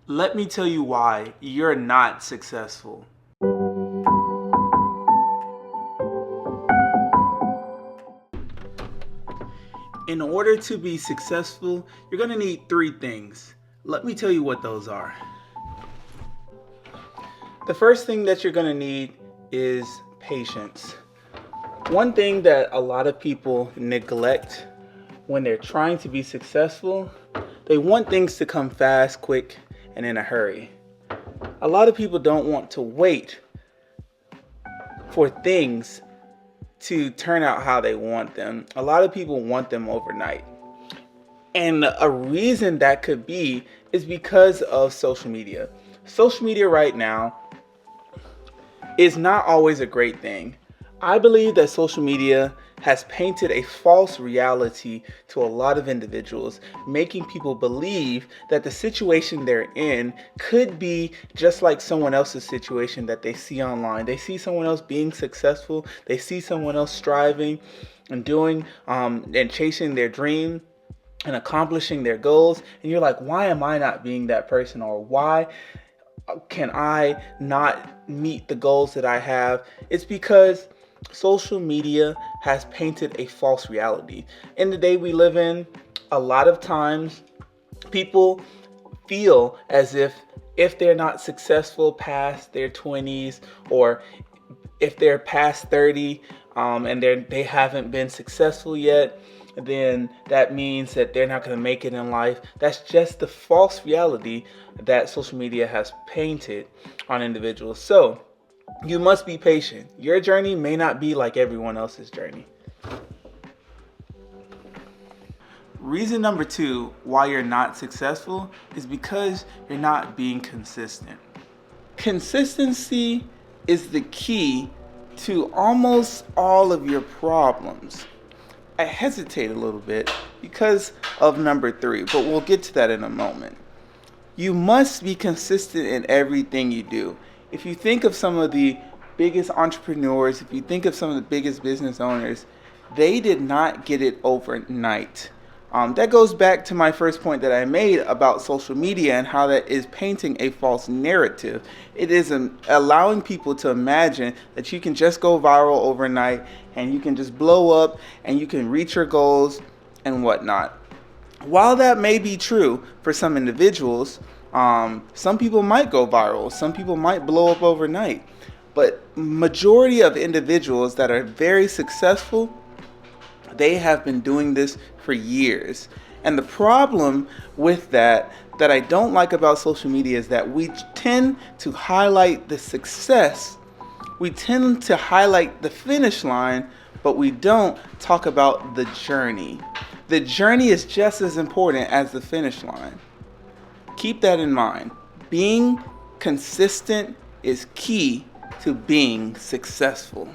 Let me tell you why you're not successful. In order to be successful, you're going to need three things. Let me tell you what those are. The first thing that you're going to need is patience. One thing that a lot of people neglect when they're trying to be successful, they want things to come fast, quick, and in a hurry. A lot of people don't want to wait for things to turn out how they want them. A lot of people want them overnight. And a reason that could be is because of social media. Social media right now is not always a great thing. I believe that social media has painted a false reality to a lot of individuals, making people believe that the situation they're in could be just like someone else's situation that they see online. They see someone else being successful, they see someone else striving and doing and chasing their dream and accomplishing their goals, and you're like, why am I not being that person? Or why can I not meet the goals that I have? It's because social media has painted a false reality. In the day we live in, a lot of times people feel as if they're not successful past their 20s, or if they're past 30 and they haven't been successful yet, then that means that they're not going to make it in life. That's just the false reality that social media has painted on individuals. So you must be patient. Your journey may not be like everyone else's journey. Reason number two why you're not successful is because you're not being consistent. Consistency is the key to almost all of your problems. I hesitate a little bit because of number three, but we'll get to that in a moment. You must be consistent in everything you do. If you think of some of the biggest entrepreneurs, if you think of some of the biggest business owners, they did not get it overnight. That goes back to my first point that I made about social media and how that is painting a false narrative. It is allowing people to imagine that you can just go viral overnight and you can just blow up and you can reach your goals and whatnot. While that may be true for some individuals, some people might go viral, some people might blow up overnight, but majority of individuals that are very successful, they have been doing this for years. And the problem with that I don't like about social media is that we tend to highlight the success. We tend to highlight the finish line, but we don't talk about the journey. The journey is just as important as the finish line. Keep that in mind. Being consistent is key to being successful.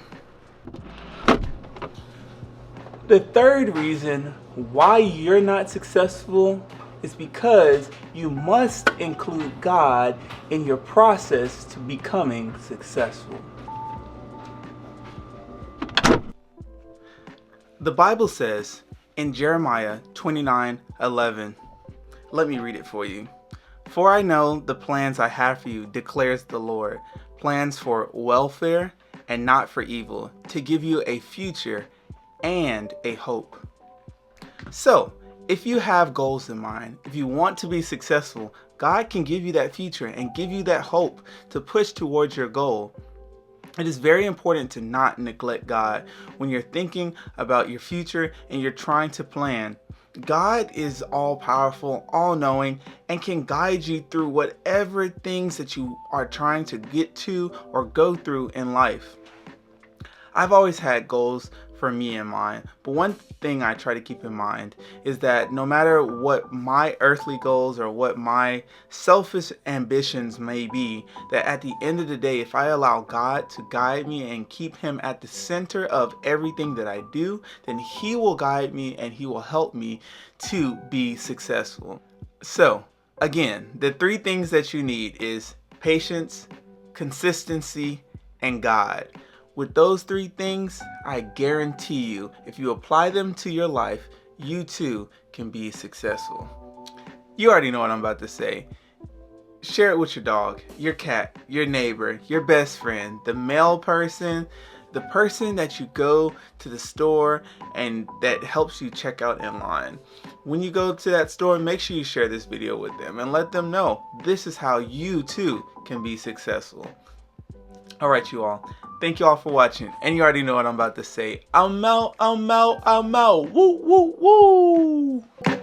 The third reason why you're not successful is because you must include God in your process to becoming successful. The Bible says in Jeremiah 29:11, let me read it for you. For I know the plans I have for you, declares the Lord, plans for welfare and not for evil, to give you a future and a hope. So, if you have goals in mind, if you want to be successful, God can give you that future and give you that hope to push towards your goal. It is very important to not neglect God when you're thinking about your future and you're trying to plan. God is all powerful, all knowing, and can guide you through whatever things that you are trying to get to or go through in life. I've always had goals for me in mind, but one thing I try to keep in mind is that no matter what my earthly goals or what my selfish ambitions may be, that at the end of the day, if I allow God to guide me and keep Him at the center of everything that I do, then He will guide me and He will help me to be successful. So again, the three things that you need is patience, consistency, and God. With those three things, I guarantee you, if you apply them to your life, you too can be successful. You already know what I'm about to say. Share it with your dog, your cat, your neighbor, your best friend, the mail person, the person that you go to the store and that helps you check out in line. When you go to that store, make sure you share this video with them and let them know this is how you too can be successful. Alright you all, thank you all for watching, and you already know what I'm about to say. I'm out, I'm out, I'm out, woo, woo, woo!